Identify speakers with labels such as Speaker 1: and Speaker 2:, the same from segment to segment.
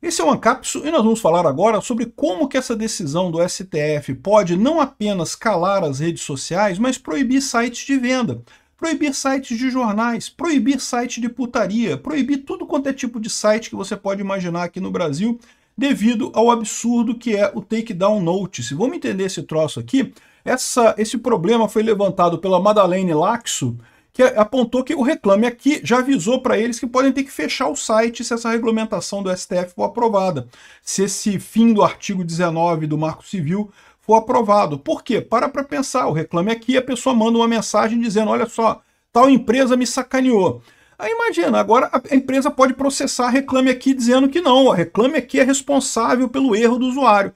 Speaker 1: Esse é o Ancapsu e nós vamos falar agora sobre como que essa decisão do STF pode não apenas calar as redes sociais, mas proibir sites de venda, proibir sites de jornais, proibir sites de putaria, proibir tudo quanto é tipo de site que você pode imaginar aqui no Brasil, devido ao absurdo que é o Takedown Notice. Vamos entender esse troço aqui? Esse problema foi levantado pela Madalene Laxo, que apontou que o Reclame Aqui já avisou para eles que podem ter que fechar o site se essa regulamentação do STF for aprovada, se esse fim do artigo 19 do Marco Civil for aprovado. Por quê? Para pensar, o Reclame Aqui, a pessoa manda uma mensagem dizendo, olha só, tal empresa me sacaneou. Aí imagina, agora a empresa pode processar a Reclame Aqui dizendo que não, a Reclame Aqui é responsável pelo erro do usuário.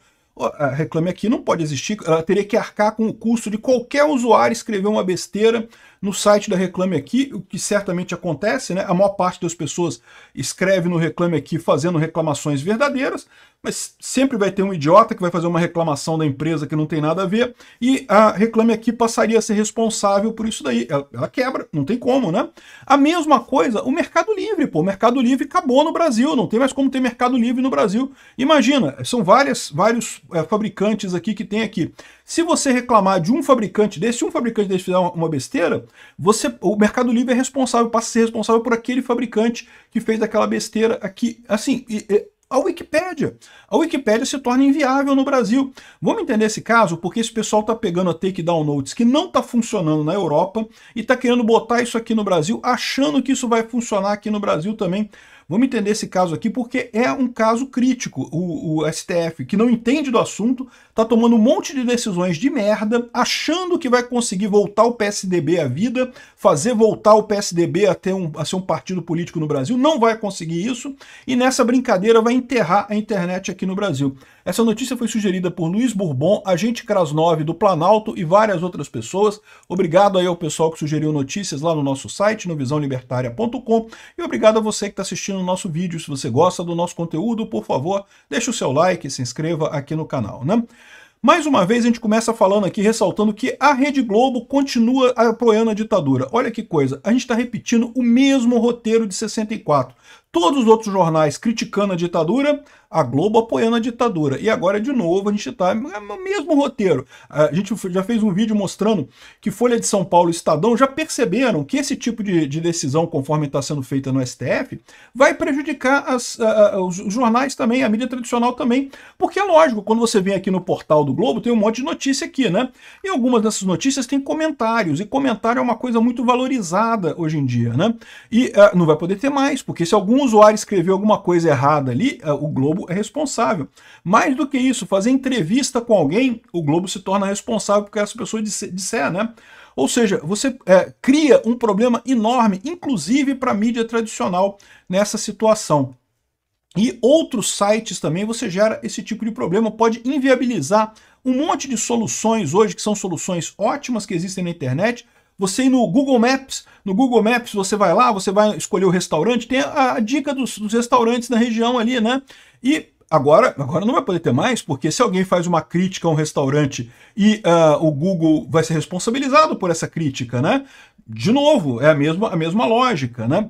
Speaker 1: A Reclame Aqui não pode existir, ela teria que arcar com o custo de qualquer usuário escrever uma besteira no site da Reclame Aqui, o que certamente acontece, né? A maior parte das pessoas escreve no Reclame Aqui fazendo reclamações verdadeiras, mas sempre vai ter um idiota que vai fazer uma reclamação da empresa que não tem nada a ver, e a Reclame Aqui passaria a ser responsável por isso daí. Ela quebra, não tem como, né? A mesma coisa, o Mercado Livre, pô. O Mercado Livre acabou no Brasil, não tem mais como ter Mercado Livre no Brasil. Imagina, são vários fabricantes aqui que tem aqui. Se você reclamar de um fabricante desse, fizer uma besteira, o Mercado Livre é responsável, passa a ser responsável por aquele fabricante que fez aquela besteira aqui. Assim, a Wikipédia se torna inviável no Brasil. Vamos entender esse caso? Porque esse pessoal está pegando a Takedown Notice, que não está funcionando na Europa, e está querendo botar isso aqui no Brasil, achando que isso vai funcionar aqui no Brasil também. Vamos entender esse caso aqui porque é um caso crítico. O STF, que não entende do assunto, está tomando um monte de decisões de merda, achando que vai conseguir voltar o PSDB à vida, fazer voltar o PSDB a ser um partido político no Brasil. Não vai conseguir isso, e nessa brincadeira vai enterrar a internet aqui no Brasil. Essa notícia foi sugerida por Luiz Bourbon, agente Krasnov do Planalto e várias outras pessoas. Obrigado aí ao pessoal que sugeriu notícias lá no nosso site, no visãolibertaria.com, e obrigado a você que está assistindo o nosso vídeo. Se você gosta do nosso conteúdo, por favor, deixe o seu like e se inscreva aqui no canal, né? Mais uma vez a gente começa falando aqui, ressaltando que a Rede Globo continua apoiando a ditadura. Olha que coisa, a gente está repetindo o mesmo roteiro de 64. Todos os outros jornais criticando a ditadura, a Globo apoiando a ditadura. E agora, de novo, a gente está no mesmo roteiro. A gente já fez um vídeo mostrando que Folha de São Paulo e Estadão já perceberam que esse tipo de decisão, conforme está sendo feita no STF, vai prejudicar os jornais também, a mídia tradicional também. Porque é lógico, quando você vem aqui no portal do Globo, tem um monte de notícia aqui, né? E algumas dessas notícias têm comentários, e comentário é uma coisa muito valorizada hoje em dia, né? E não vai poder ter mais, porque se algum usuário escreveu alguma coisa errada ali, o Globo é responsável. Mais do que isso, fazer entrevista com alguém, o Globo se torna responsável porque essa pessoa disser, né? Ou seja, você cria um problema enorme, inclusive para a mídia tradicional nessa situação. E outros sites também você gera esse tipo de problema, pode inviabilizar um monte de soluções hoje, que são soluções ótimas que existem na internet. Você ir no Google Maps você vai lá, você vai escolher o restaurante, tem a dica dos restaurantes na região ali, né? E agora não vai poder ter mais, porque se alguém faz uma crítica a um restaurante e o Google vai ser responsabilizado por essa crítica, né? De novo, é a mesma lógica, né?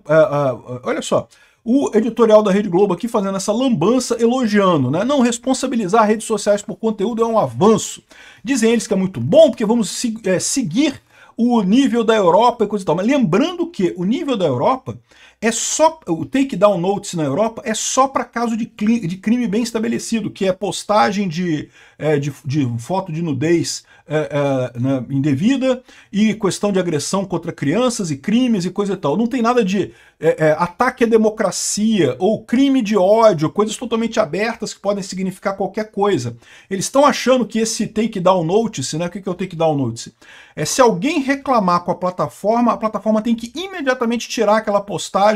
Speaker 1: Olha só, o editorial da Rede Globo aqui fazendo essa lambança, elogiando, né? Não responsabilizar redes sociais por conteúdo é um avanço. Dizem eles que é muito bom, porque vamos seguir o nível da Europa e coisa e tal. Mas lembrando que o nível da Europa é só, o takedown notice na Europa é só para caso de crime bem estabelecido, que é postagem de foto de nudez né, indevida e questão de agressão contra crianças e crimes e coisa e tal. Não tem nada de ataque à democracia ou crime de ódio, coisas totalmente abertas que podem significar qualquer coisa. Eles estão achando que esse takedown notice, né, o que é o takedown notice? Se alguém reclamar com a plataforma tem que imediatamente tirar aquela postagem,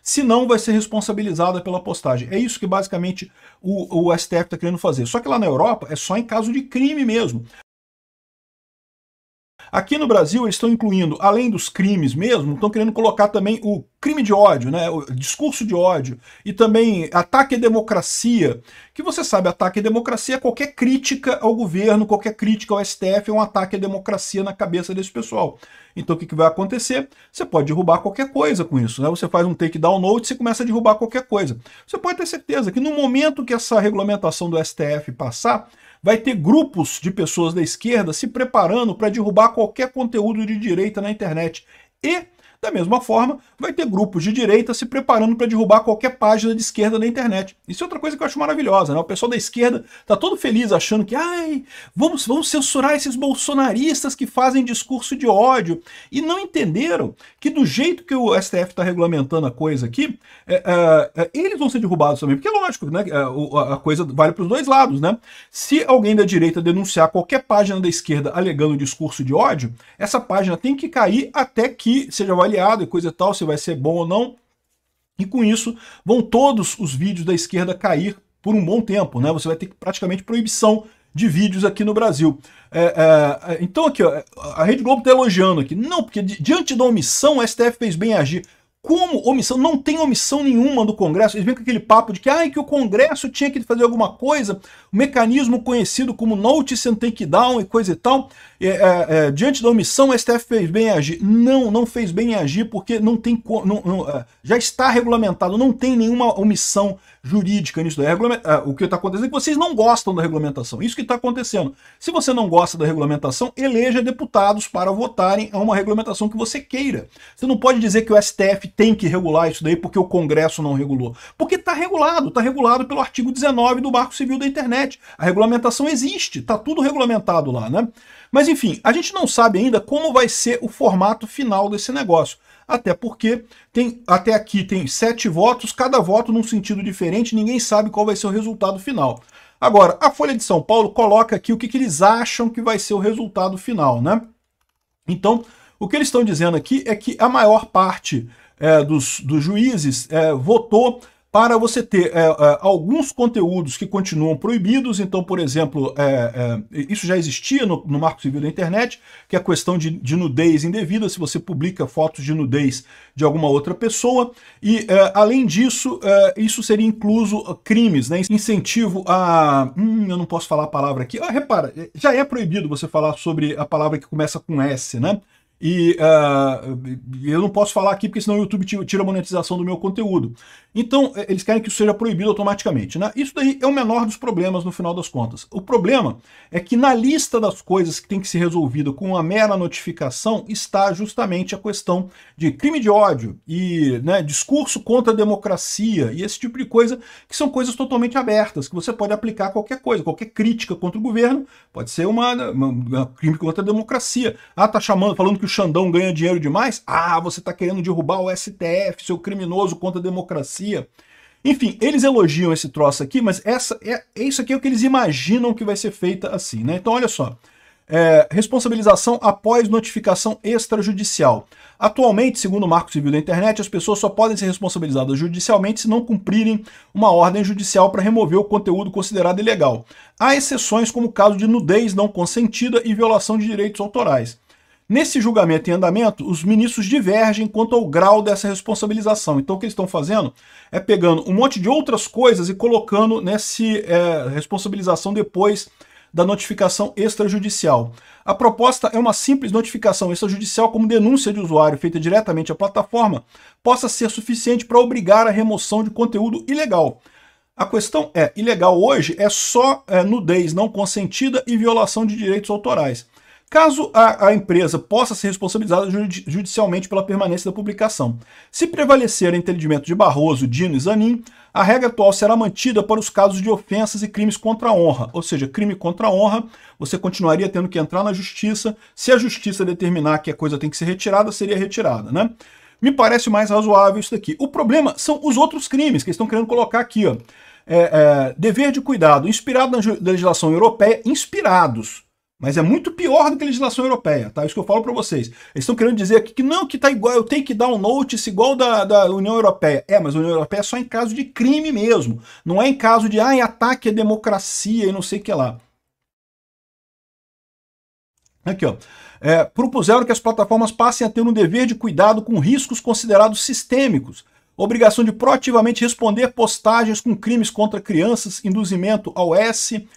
Speaker 1: senão vai ser responsabilizada pela postagem. É isso que basicamente o STF está querendo fazer. Só que lá na Europa é só em caso de crime mesmo. Aqui no Brasil eles estão incluindo, além dos crimes mesmo, estão querendo colocar também o crime de ódio, né, o discurso de ódio, e também ataque à democracia, que você sabe, ataque à democracia é qualquer crítica ao governo, qualquer crítica ao STF é um ataque à democracia na cabeça desse pessoal. Então o que vai acontecer? Você pode derrubar qualquer coisa com isso, né? Você faz um takedown note e você começa a derrubar qualquer coisa. Você pode ter certeza que no momento que essa regulamentação do STF passar, vai ter grupos de pessoas da esquerda se preparando para derrubar qualquer conteúdo de direita na internet. E, da mesma forma, vai ter grupos de direita se preparando para derrubar qualquer página de esquerda na internet. Isso é outra coisa que eu acho maravilhosa, né? O pessoal da esquerda tá todo feliz achando que vamos censurar esses bolsonaristas que fazem discurso de ódio. E não entenderam que do jeito que o STF está regulamentando a coisa aqui, eles vão ser derrubados também. Porque, lógico, né? A coisa vale para os dois lados, né? Se alguém da direita denunciar qualquer página da esquerda alegando discurso de ódio, essa página tem que cair até que seja avaliada e coisa e tal, se vai ser bom ou não. E com isso, vão todos os vídeos da esquerda cair por um bom tempo, né? Você vai ter praticamente proibição de vídeos aqui no Brasil. Então aqui, ó, a Rede Globo está elogiando aqui. Não, porque diante da omissão, o STF fez bem agir. Como omissão? Não tem omissão nenhuma do Congresso. Eles vêm com aquele papo de que o Congresso tinha que fazer alguma coisa, um mecanismo conhecido como notice and takedown e coisa e tal. Diante da omissão, o STF fez bem em agir. Não fez bem em agir porque não tem, já está regulamentado, não tem nenhuma omissão jurídica nisso. O que está acontecendo é que vocês não gostam da regulamentação. Isso que está acontecendo. Se você não gosta da regulamentação, eleja deputados para votarem a uma regulamentação que você queira. Você não pode dizer que o STF tem que regular isso daí porque o Congresso não regulou. Porque está regulado pelo artigo 19 do Marco Civil da Internet. A regulamentação existe, está tudo regulamentado lá, né? Mas enfim, a gente não sabe ainda como vai ser o formato final desse negócio. Até porque até aqui tem 7 votos, cada voto num sentido diferente, ninguém sabe qual vai ser o resultado final. Agora, a Folha de São Paulo coloca aqui o que eles acham que vai ser o resultado final, né? Então, o que eles estão dizendo aqui é que a maior parte dos juízes votou para você ter alguns conteúdos que continuam proibidos. Então, por exemplo, isso já existia no Marco Civil da Internet, que é a questão de nudez indevida, se você publica fotos de nudez de alguma outra pessoa. E, além disso, isso seria incluso crimes, né? Incentivo a... eu não posso falar a palavra aqui. Repara, já é proibido você falar sobre a palavra que começa com S, né? E eu não posso falar aqui porque senão o YouTube tira a monetização do meu conteúdo. Então eles querem que isso seja proibido automaticamente, né? Isso daí é o menor dos problemas no final das contas. O problema é que na lista das coisas que tem que ser resolvida com uma mera notificação está justamente a questão de crime de ódio e, né, discurso contra a democracia e esse tipo de coisa, que são coisas totalmente abertas, que você pode aplicar a qualquer coisa, qualquer crítica contra o governo pode ser um crime contra a democracia. Tá falando que o Xandão ganha dinheiro demais? Você está querendo derrubar o STF, seu criminoso contra a democracia. Enfim, eles elogiam esse troço aqui, mas isso aqui é o que eles imaginam que vai ser feita assim, né? Então, olha só. Responsabilização após notificação extrajudicial. Atualmente, segundo o Marco Civil da Internet, as pessoas só podem ser responsabilizadas judicialmente se não cumprirem uma ordem judicial para remover o conteúdo considerado ilegal. Há exceções como o caso de nudez não consentida e violação de direitos autorais. Nesse julgamento em andamento, os ministros divergem quanto ao grau dessa responsabilização. Então o que eles estão fazendo é pegando um monte de outras coisas e colocando nessa responsabilização depois da notificação extrajudicial. A proposta é uma simples notificação extrajudicial como denúncia de usuário feita diretamente à plataforma possa ser suficiente para obrigar a remoção de conteúdo ilegal. A questão ilegal hoje é só nudez não consentida e violação de direitos autorais. Caso a empresa possa ser responsabilizada judicialmente pela permanência da publicação. Se prevalecer o entendimento de Barroso, Dino e Zanin, a regra atual será mantida para os casos de ofensas e crimes contra a honra. Ou seja, crime contra a honra, você continuaria tendo que entrar na justiça. Se a justiça determinar que a coisa tem que ser retirada, seria retirada, né? Me parece mais razoável isso daqui. O problema são os outros crimes que eles estão querendo colocar aqui, ó. Dever de cuidado, inspirado na legislação europeia, inspirados. Mas é muito pior do que a legislação europeia, tá? Isso que eu falo para vocês. Eles estão querendo dizer aqui que não, que tá igual, eu tenho que dar um notice igual da União Europeia. Mas a União Europeia é só em caso de crime mesmo. Não é em caso de, ataque à democracia e não sei o que lá. Aqui, ó. Propuseram que as plataformas passem a ter um dever de cuidado com riscos considerados sistêmicos, obrigação de proativamente responder postagens com crimes contra crianças, induzimento ao S,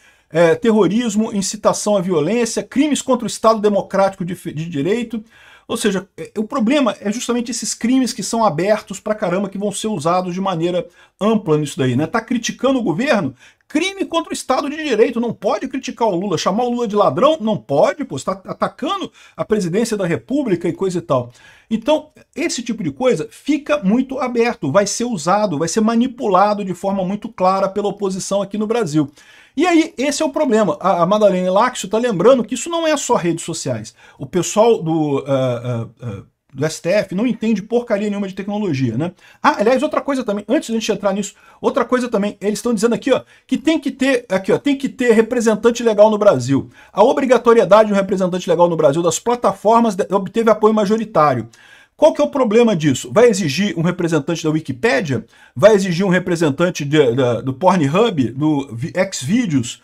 Speaker 1: terrorismo, incitação à violência, crimes contra o Estado Democrático de Direito. Ou seja, o problema é justamente esses crimes que são abertos pra caramba, que vão ser usados de maneira ampla nisso daí, né? Tá criticando o governo? Crime contra o Estado de Direito, não pode criticar o Lula, chamar o Lula de ladrão, não pode, pô, está atacando a presidência da República e coisa e tal. Então, esse tipo de coisa fica muito aberto, vai ser usado, vai ser manipulado de forma muito clara pela oposição aqui no Brasil. E aí, esse é o problema. A Madalena Láxio está lembrando que isso não é só redes sociais. O pessoal do STF não entende porcaria nenhuma de tecnologia, né? Aliás, outra coisa também, antes de a gente entrar nisso, outra coisa também, eles estão dizendo aqui, ó, que tem que ter representante legal no Brasil. A obrigatoriedade de um representante legal no Brasil das plataformas obteve apoio majoritário. Qual que é o problema disso? Vai exigir um representante da Wikipédia? Vai exigir um representante do Pornhub, do Xvideos?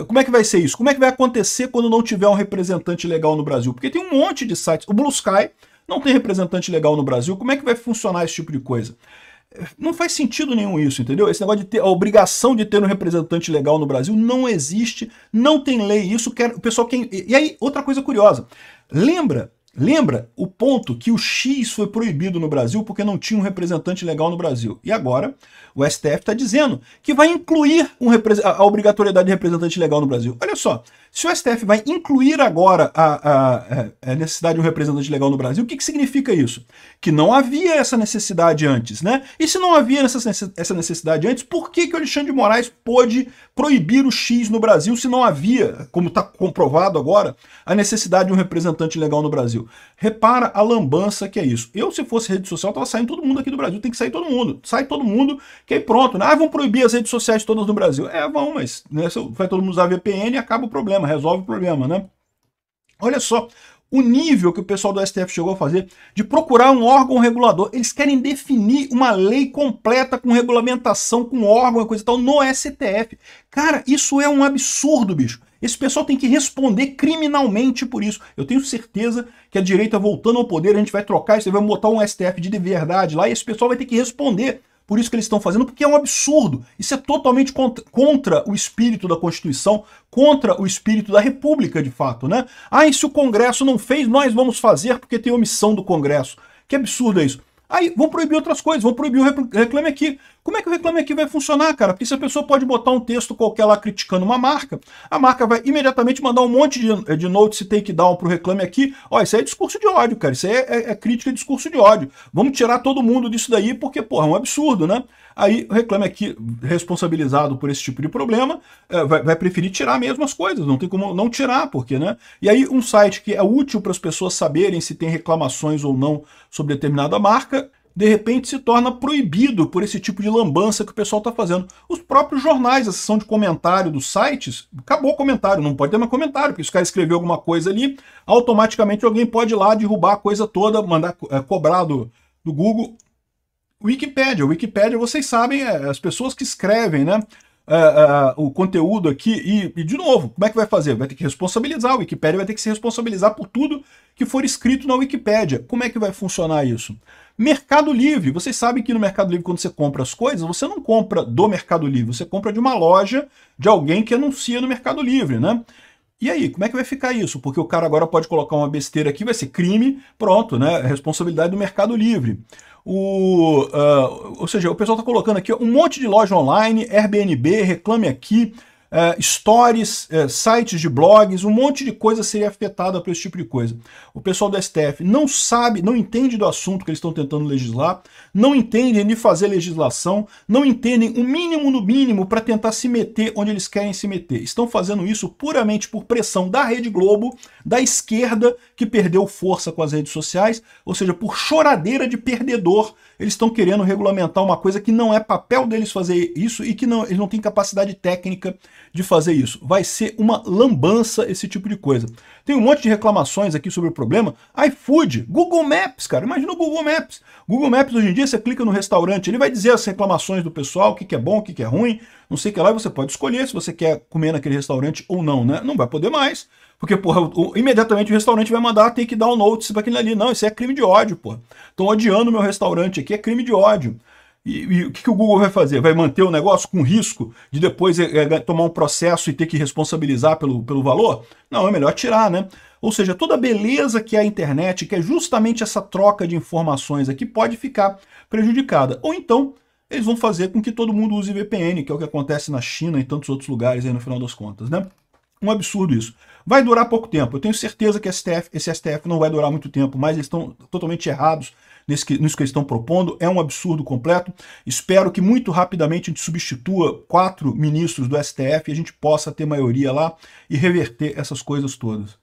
Speaker 1: Como é que vai ser isso? Como é que vai acontecer quando não tiver um representante legal no Brasil? Porque tem um monte de sites. O Blue Sky não tem representante legal no Brasil. Como é que vai funcionar esse tipo de coisa? Não faz sentido nenhum isso, entendeu? Esse negócio de ter a obrigação de ter um representante legal no Brasil não existe, não tem lei. Isso quer o pessoal quem. E aí, outra coisa curiosa. Lembra o ponto que o X foi proibido no Brasil porque não tinha um representante legal no Brasil. E agora o STF está dizendo que vai incluir a obrigatoriedade de representante legal no Brasil. Olha só, se o STF vai incluir agora a necessidade de um representante legal no Brasil, o que significa isso? Que não havia essa necessidade antes, né? E se não havia essa necessidade antes, por que o Alexandre de Moraes pôde proibir o X no Brasil se não havia, como está comprovado agora, a necessidade de um representante legal no Brasil? Repara a lambança que é isso. Eu, se fosse rede social, tava saindo todo mundo aqui do Brasil. Tem que sair todo mundo. Sai todo mundo, que aí pronto. Né? Vão proibir as redes sociais todas no Brasil. Vão, mas né, vai todo mundo usar VPN e acaba o problema, resolve o problema, né? Olha só o nível que o pessoal do STF chegou a fazer de procurar um órgão regulador. Eles querem definir uma lei completa com regulamentação, com órgão e coisa e tal no STF. Cara, isso é um absurdo, bicho. Esse pessoal tem que responder criminalmente por isso. Eu tenho certeza que a direita voltando ao poder, a gente vai trocar isso, vai botar um STF de verdade lá e esse pessoal vai ter que responder por isso que eles estão fazendo, porque é um absurdo. Isso é totalmente contra o espírito da Constituição, contra o espírito da República, de fato, né? E se o Congresso não fez, nós vamos fazer porque tem omissão do Congresso. Que absurdo é isso? Aí vão proibir outras coisas, vão proibir o Reclame Aqui. Como é que o Reclame Aqui vai funcionar, cara? Porque se a pessoa pode botar um texto qualquer lá criticando uma marca, a marca vai imediatamente mandar um monte de notice takedown pro Reclame Aqui. Ó, isso aí é discurso de ódio, cara. Isso aí é crítica e discurso de ódio. Vamos tirar todo mundo disso daí porque, porra, é um absurdo, né? Aí o Reclame Aqui, responsabilizado por esse tipo de problema, vai preferir tirar mesmo as coisas. Não tem como não tirar, porque, né? E aí um site que é útil para as pessoas saberem se tem reclamações ou não sobre determinada marca, de repente se torna proibido por esse tipo de lambança que o pessoal está fazendo. Os próprios jornais, a seção de comentário dos sites, acabou o comentário, não pode ter mais comentário, porque se o cara escreveu alguma coisa ali, automaticamente alguém pode ir lá derrubar a coisa toda, mandar cobrar do Google. Wikipédia, vocês sabem, as pessoas que escrevem, né, o conteúdo aqui, e de novo, como é que vai fazer? Vai ter que responsabilizar, a Wikipédia vai ter que se responsabilizar por tudo que for escrito na Wikipédia. Como é que vai funcionar isso? Mercado Livre, vocês sabem que no Mercado Livre, quando você compra as coisas, você não compra do Mercado Livre, você compra de uma loja, de alguém que anuncia no Mercado Livre, né? E aí, como é que vai ficar isso? Porque o cara agora pode colocar uma besteira aqui, vai ser crime, pronto, né? Responsabilidade do Mercado Livre. Ou seja, o pessoal está colocando aqui um monte de loja online, Airbnb, Reclame Aqui, stories, sites de blogs, um monte de coisa seria afetada por esse tipo de coisa. O pessoal do STF não sabe, não entende do assunto que eles estão tentando legislar, não entendem de fazer legislação, não entendem o mínimo no mínimo para tentar se meter onde eles querem se meter. Estão fazendo isso puramente por pressão da Rede Globo, da esquerda, que perdeu força com as redes sociais, ou seja, por choradeira de perdedor, eles estão querendo regulamentar uma coisa que não é papel deles fazer isso e que eles não têm capacidade técnica de fazer isso. Vai ser uma lambança esse tipo de coisa. Tem um monte de reclamações aqui sobre o problema. iFood, Google Maps, cara, imagina o Google Maps. Google Maps hoje em dia você clica no restaurante, ele vai dizer as reclamações do pessoal, o que é bom, o que é ruim, não sei o que lá, e você pode escolher se você quer comer naquele restaurante ou não, né? Não vai poder mais, porque, porra, imediatamente o restaurante vai mandar ter que dar um notice para aquele ali. Não, isso é crime de ódio, porra. Estão odiando o meu restaurante aqui, é crime de ódio. E o que o Google vai fazer? Vai manter o negócio com risco de depois tomar um processo e ter que responsabilizar pelo valor? Não, é melhor tirar, né? Ou seja, toda a beleza que é a internet, que é justamente essa troca de informações aqui, pode ficar prejudicada. Ou então, eles vão fazer com que todo mundo use VPN, que é o que acontece na China e tantos outros lugares aí no final das contas, né? Um absurdo isso. Vai durar pouco tempo. Eu tenho certeza que esse STF não vai durar muito tempo, mas eles estão totalmente errados nisso que eles estão propondo. É um absurdo completo. Espero que muito rapidamente a gente substitua 4 ministros do STF e a gente possa ter maioria lá e reverter essas coisas todas.